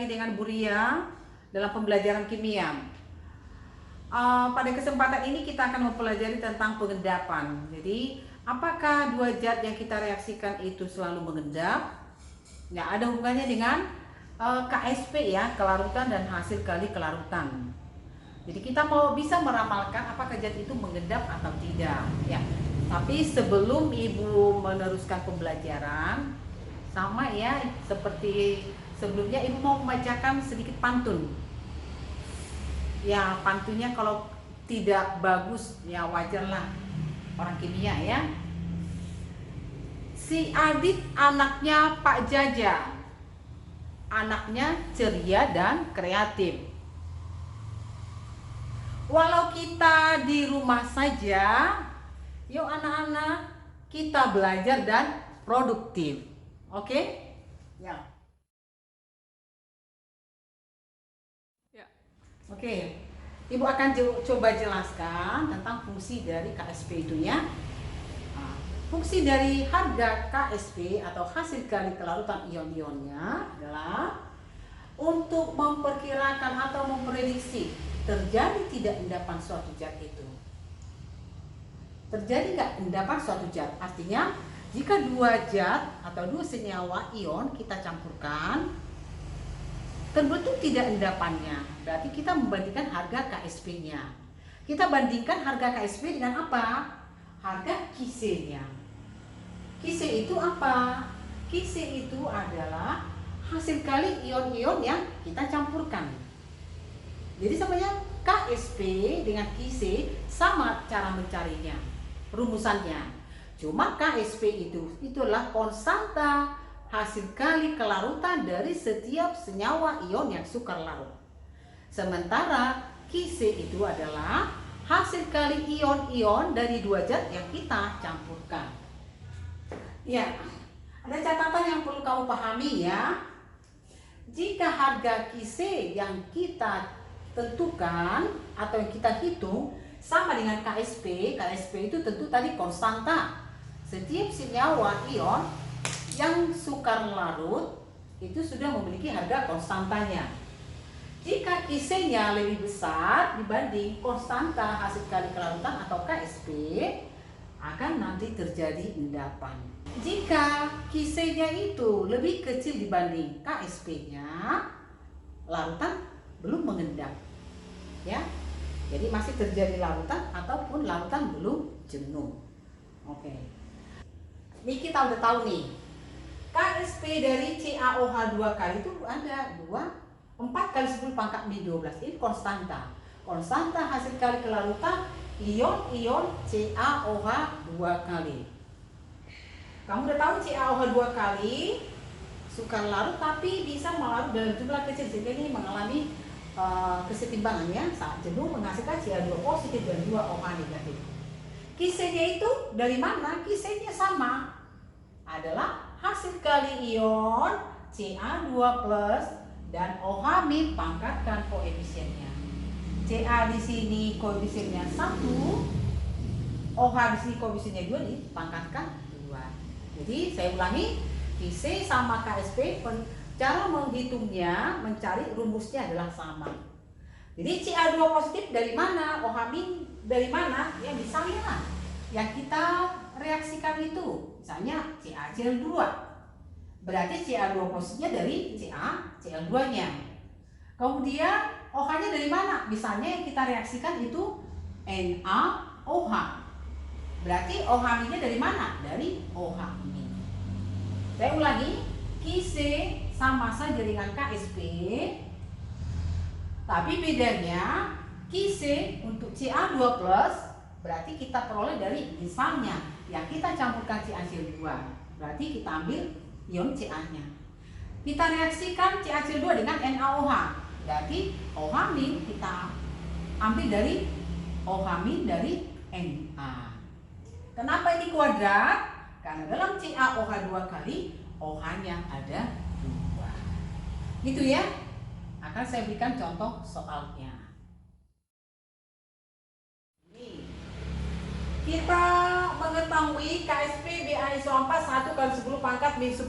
lagi dengan Bu Ria dalam pembelajaran kimia. Pada kesempatan ini kita akan mempelajari tentang pengendapan. Jadi, apakah dua zat yang kita reaksikan itu selalu mengendap? Ya, ada hubungannya dengan KSP ya, kelarutan dan hasil kali kelarutan. Jadi kita mau bisa meramalkan apakah zat itu mengendap atau tidak. Ya, tapi sebelum Ibu meneruskan pembelajaran, sama ya seperti sebelumnya, Ibu mau membacakan sedikit pantun. Ya, pantunnya kalau tidak bagus ya wajarlah, orang kimia ya. Si Adit anaknya Pak Jaja, anaknya ceria dan kreatif. Walau kita di rumah saja, yuk anak-anak kita belajar dan produktif. Oke? Ya. Ya. Oke. Ibu akan coba jelaskan tentang fungsi dari KSP itu ya. Fungsi dari harga KSP atau hasil kali kelarutan ion-ionnya adalah untuk memperkirakan atau memprediksi terjadi tidak endapan suatu zat itu. Terjadi nggak endapan suatu zat? Artinya jika dua zat atau dua senyawa ion kita campurkan, terbentuk tidak endapannya. Berarti kita membandingkan harga KSP-nya. Kita bandingkan harga KSP dengan apa? Harga Kc-nya. Kc itu apa? Kc itu adalah hasil kali ion-ion yang kita campurkan. Jadi sebenarnya KSP dengan Kc sama cara mencarinya, rumusannya. Cuma KSP itulah konstanta hasil kali kelarutan dari setiap senyawa ion yang sukar larut. Sementara Kc itu adalah hasil kali ion-ion dari dua zat yang kita campurkan. Ya, ada catatan yang perlu kamu pahami ya. Jika harga Kc yang kita tentukan atau yang kita hitung sama dengan KSP, KSP itu tentu tadi konstanta. Setiap senyawa ion yang sukar larut itu sudah memiliki harga konstantanya. Jika Kc-nya lebih besar dibanding konstanta hasil kali kelarutan atau KSP, akan nanti terjadi endapan. Jika Kc-nya itu lebih kecil dibanding KSP-nya, larutan belum mengendap. Ya. Jadi masih terjadi larutan ataupun larutan belum jenuh. Oke. Ini kita udah tahu nih. KSP dari CaOH 2 kali itu ada 4 kali 10 pangkat min 12. Ini konstanta. Konstanta hasil kali kelarutan ion-ion CaOH 2 kali. Kamu udah tahu CaOH 2 kali sukar larut tapi bisa melarut dalam jumlah kecil sehingga ini mengalami kesetimbangan ya. Saat jenuh menghasilkan Ca2 positif dan 2 OH negatif. Kc-nya itu dari mana? Kc-nya sama, adalah hasil kali ion Ca2 plus dan OH min pangkatkan koefisiennya. Ca di sini koefisiennya 1, OH di sini koefisiennya 2 dipangkatkan 2. Jadi saya ulangi, Kc sama KSP, cara menghitungnya, mencari rumusnya adalah sama. Jadi Ca2 positif dari mana? OH min dari mana? Ya misalnya lah, yang kita reaksikan itu, misalnya CaCl2. Berarti Ca2 positifnya dari CaCl2-nya. Kemudian OH-nya dari mana? Misalnya yang kita reaksikan itu NaOH. Berarti OH min-nya dari mana? Dari OH min. Saya ulangi, Kc sama saja dengan KSP, tapi bedanya Kc untuk Ca2 plus berarti kita peroleh dari misalnya yang kita campurkan CaCl2, berarti kita ambil ion Ca-nya. Kita reaksikan CaCl2 dengan NaOH, berarti OH min kita ambil dari OH min dari Na. Kenapa ini kuadrat? Karena dalam CaOH 2 kali OH-nya ada 2. Gitu ya. Akan saya berikan contoh soalnya. Kita mengetahui ketahui KSP BaSO4 1 kali 10 pangkat min 10.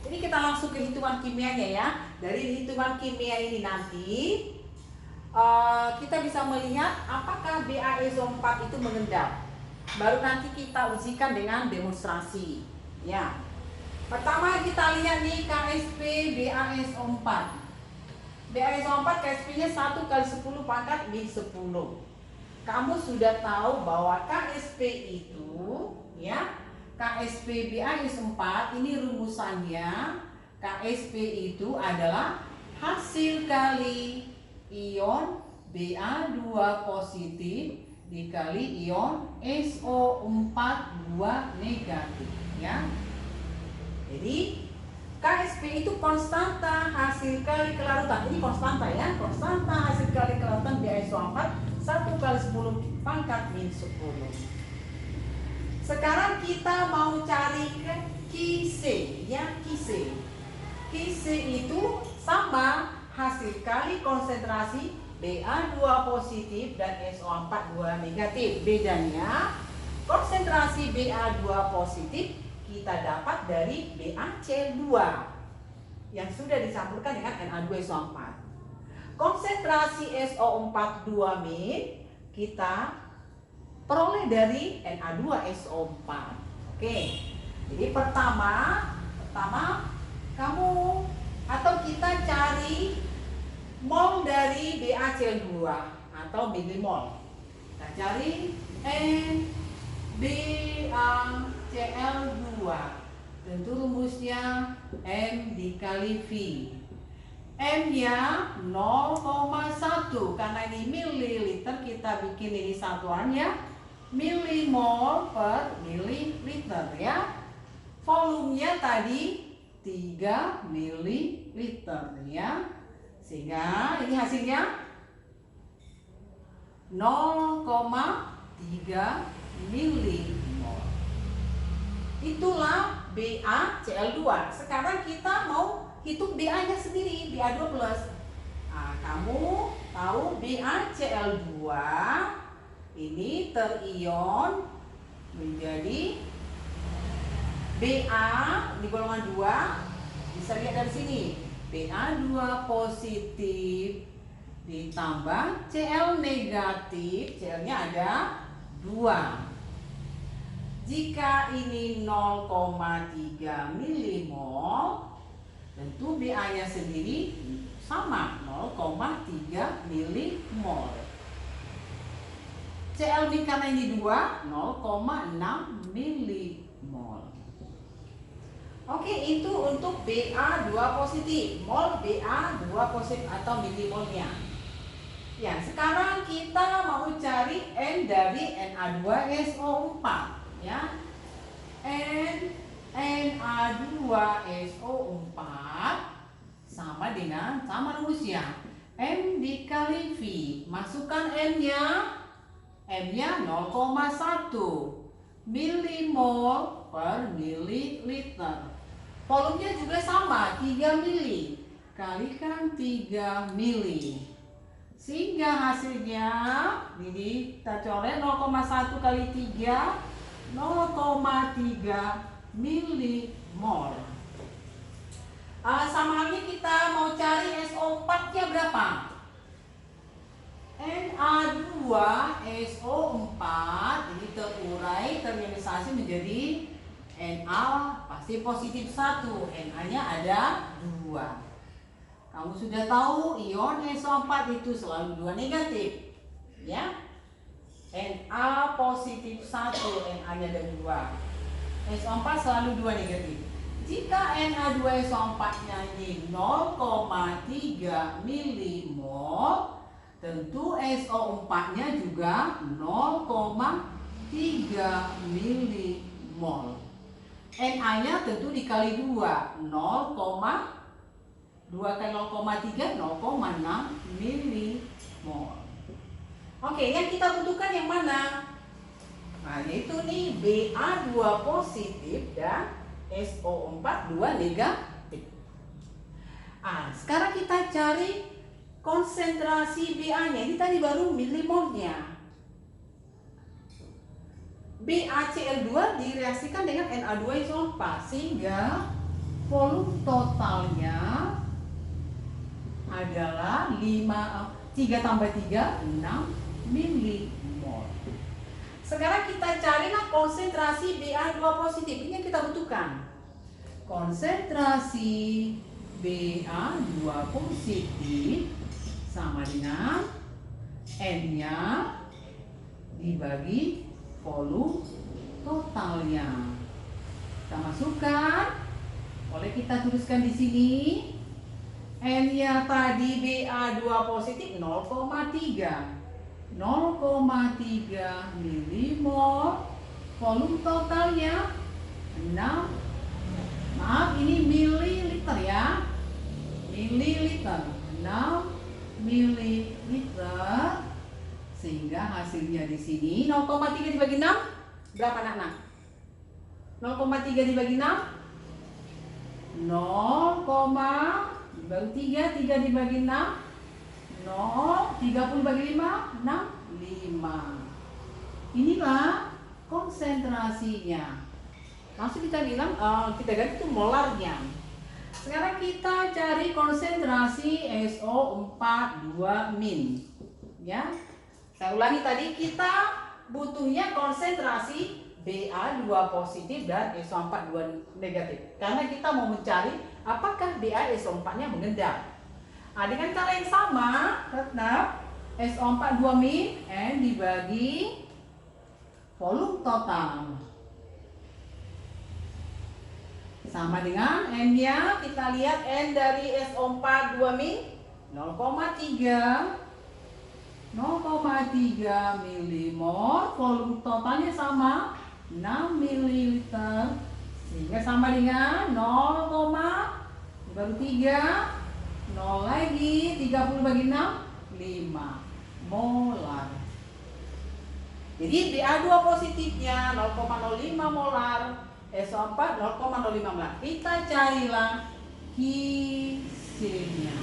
Ini kita langsung ke hitungan kimianya ya. Dari hitungan kimia ini nanti kita bisa melihat apakah BaSO4 itu mengendap. Baru nanti kita ujikan dengan demonstrasi. Ya. Pertama kita lihat nih KSP BaSO4. BaSO4 KSP-nya 1 kali 10 pangkat min 10. Kamu sudah tahu bahwa KSP itu ya, KSP BaSO4 ini rumusannya KSP itu adalah hasil kali ion Ba2 positif dikali ion SO4 2 negatif ya. Jadi KSP itu konstanta hasil kali kelarutan. Ini konstanta ya, konstanta hasil kali kelarutan BaSO4 1 kali 10 pangkat min 10. Sekarang kita mau cari ke Qc ya, Qc. Qc itu sama hasil kali konsentrasi Ba2 positif dan SO4 2 negatif. Bedanya konsentrasi Ba2 positif kita dapat dari BaCl2 yang sudah dicampurkan dengan Na2SO4. Konsentrasi SO4 2- kita peroleh dari Na2SO4. Oke. Jadi pertama kamu atau kita cari mol dari BaCl2 atau milimol. Kita cari NBaCl2. Tentu rumusnya M dikali V. M-nya 0,1 karena ini mililiter, kita bikin ini satuannya milimol per mililiter ya. Volumenya tadi 3 mililiter ya. Sehingga ini hasilnya 0,3 milimol. Itulah BaCl2. Sekarang kita mau hitung Ba-nya sendiri, Ba2+. Nah, kamu tahu BaCl2 ini terion menjadi Ba di golongan 2. Bisa lihat dari sini. Ba2 positif ditambah Cl negatif, Cl-nya ada 2. Jika ini 0,3 milimol, tentu Ba-nya sendiri sama 0,3 milimol. Cl karena ini 2, 0,6 milimol. Oke, itu untuk Ba2 positif, mol Ba2 positif atau milimolnya. Ya, sekarang kita mau cari N dari Na2SO4 ya. Na2SO4 sama rumusnya M dikali V. Masukkan M-nya 0,1 milimol per mililiter. Volumenya juga sama, 3 mili. Kalikan 3 mili. Sehingga hasilnya ini kita coret 0,1 kali 3, 0,3 milimol. Sama halnya kita mau cari SO4-nya berapa? Na2SO4 ini terurai, terminisasi menjadi Na pasti positif 1, Na-nya ada 2. Kamu sudah tahu ion SO4 itu selalu 2 negatif ya. Na positif 1, Na-nya ada 2. SO4 selalu 2 negatif. Jika Na2SO4-nya ini 0,3 milimol, tentu SO4-nya juga 0,3 milimol. Na-nya tentu dikali 2, 2 kali 0,3, 0,6 milimol. Oke, yang kita butuhkan yang mana? Nah, yaitu nih Ba2 positif dan SO4 2 negatif. Sekarang kita cari konsentrasi Ba-nya. Ini tadi baru milimolnya. BaCl2 direaksikan dengan Na2SO4 sehingga volume totalnya adalah 3 tambah 3, 6 milimol. Sekarang kita carilah konsentrasi Ba2 positif. Ini yang kita butuhkan. Konsentrasi Ba2 positif sama dengan N-nya dibagi volume totalnya. Kita masukkan. Boleh kita tuliskan di sini. N-nya tadi Ba2 positif 0,3. 0,3 milimol. Volume totalnya 6. Maaf, ini mililiter ya. Mililiter. 6 mililiter. Sehingga hasilnya di sini 0,3 dibagi 6 berapa anak-anak? 0,3 dibagi 6 baru 3 dibagi 6 0, 30 bagi 5 5. Inilah konsentrasinya. Langsung kita bilang kita ganti itu molarnya. Sekarang kita cari konsentrasi SO4 2- ya. Saya ulangi, tadi kita butuhnya konsentrasi Ba2 positif dan SO4 2 negatif. Karena kita mau mencari apakah BaSO4-nya mengendap. Dengan cara yang sama, tetap SO4 2- N dibagi volume total. Sama dengan N-nya, kita lihat N dari SO4 2- 0,3 milimol, volume totalnya sama 6 mililiter, sehingga sama dengan 0, baru 3, 0 lagi, 30 bagi 6 5 molar. Jadi Ba2 positifnya 0,05 molar, SO4 0,05 molar. Kita carilah Kc-nya.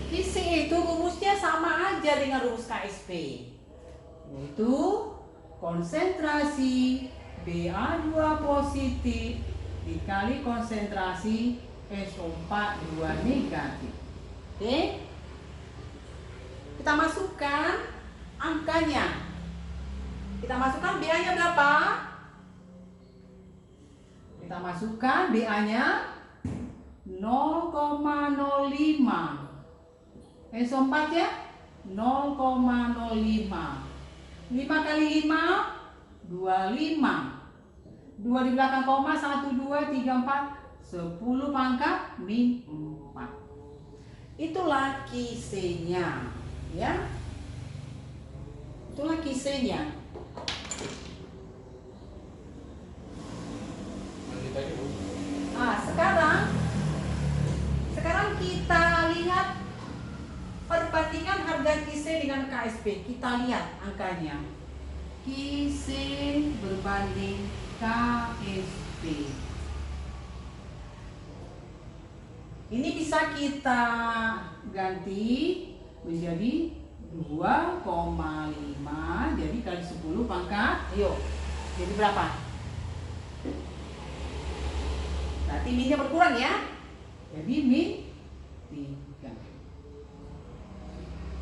Kc itu rumusnya sama aja dengan rumus KSP, yaitu konsentrasi Ba2 positif dikali konsentrasi SO4 2 negatif. Oke, kita masukkan angkanya. Kita masukkan Ba-nya berapa? Kita masukkan Ba-nya 0,05. SO4 ya 0,05. 5 kali 5 25. 2 di belakang koma 1 2 3 4 10 pangkat min 4. Itulah Kc-nya ya. Itulah Kc-nya. Sekarang kita lihat perbandingan harga Kc dengan KSP. Kita lihat angkanya. Kc berbanding KSP. Ini bisa kita ganti menjadi 2,5. Jadi kali 10 pangkat. Yuk. Jadi berapa? Berarti minnya berkurang ya. Jadi min 3.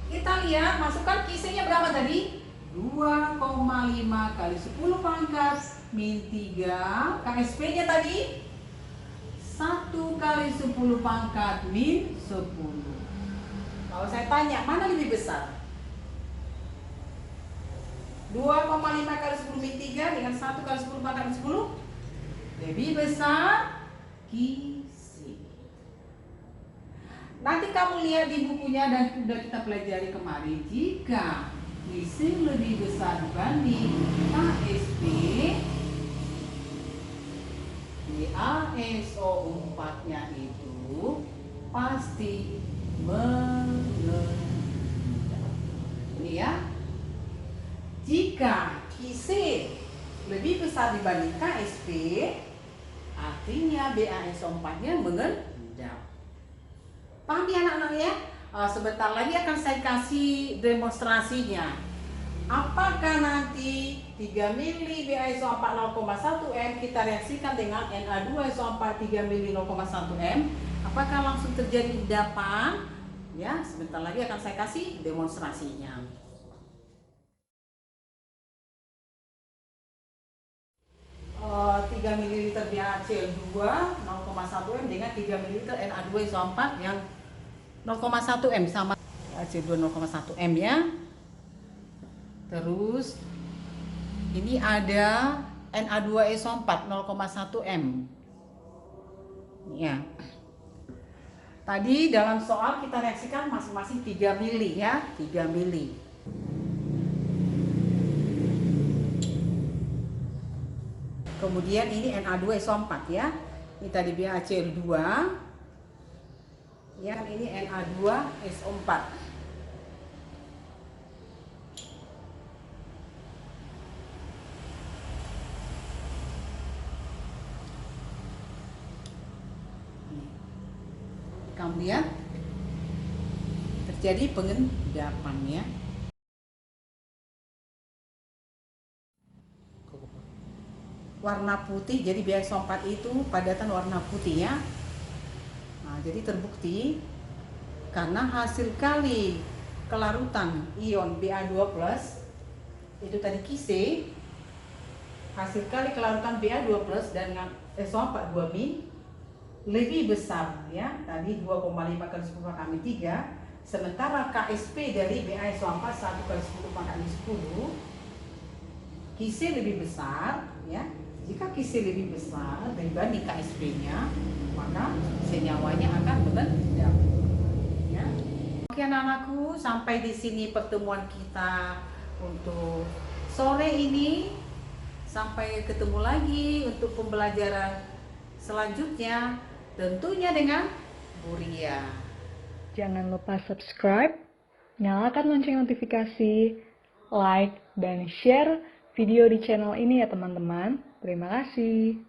Kita lihat, masukkan Kc-nya berapa tadi? 2,5 kali 10 pangkat min 3. KSP-nya tadi 1 kali 10 pangkat min 10. Kalau saya tanya, mana lebih besar? 2,5 kali 10 min 3 dengan 1 kali 10 pangkat min 10? Lebih besar Kc. Nanti kamu lihat di bukunya dan sudah kita pelajari kemarin, jika Kc lebih besar dibanding KSP, BaSO4-nya itu pasti mengendap. Ini ya. Jika Kc lebih besar dibanding KSP, artinya BaSO4-nya mengendap. Paham ya anak-anak ya? Sebentar lagi akan saya kasih demonstrasinya. Apakah nanti 3 mili BaSO4 0,1 M kita reaksikan dengan Na2SO4 3 mili 0,1 M? Apakah langsung terjadi endapan? Ya, sebentar lagi akan saya kasih demonstrasinya. 3 ml BaCl2 0,1 M dengan 3 ml Na2SO4 yang 0,1 M sama BaCl2 0,1 M ya. Terus ini ada Na2SO4 0,1 M. Ya. Tadi dalam soal kita reaksikan masing-masing 3 mili ya, 3 mili. Kemudian ini Na2SO4 ya. Ini tadi BaCl2. Ya, ini Na2SO4. Kemudian terjadi pengendapan ya. Warna putih, jadi BaSO4 itu padatan warna putih ya. Nah, jadi terbukti karena hasil kali kelarutan ion Ba2+ itu tadi Ki, hasil kali kelarutan Ba2+ dengan SO4 2 min lebih besar ya, tadi 2,5 kali 10 kali 3, sementara KSP dari BaSO4 1 kali 10 kali 10 Ki lebih besar ya. Jika Ki lebih besar dibanding KSP-nya, maka senyawanya akan mengendap ya. Oke anak-anakku, sampai di sini pertemuan kita untuk sore ini. Sampai ketemu lagi untuk pembelajaran selanjutnya, tentunya dengan Bu Ria. Jangan lupa subscribe, nyalakan lonceng notifikasi, like, dan share video di channel ini ya teman-teman. Terima kasih.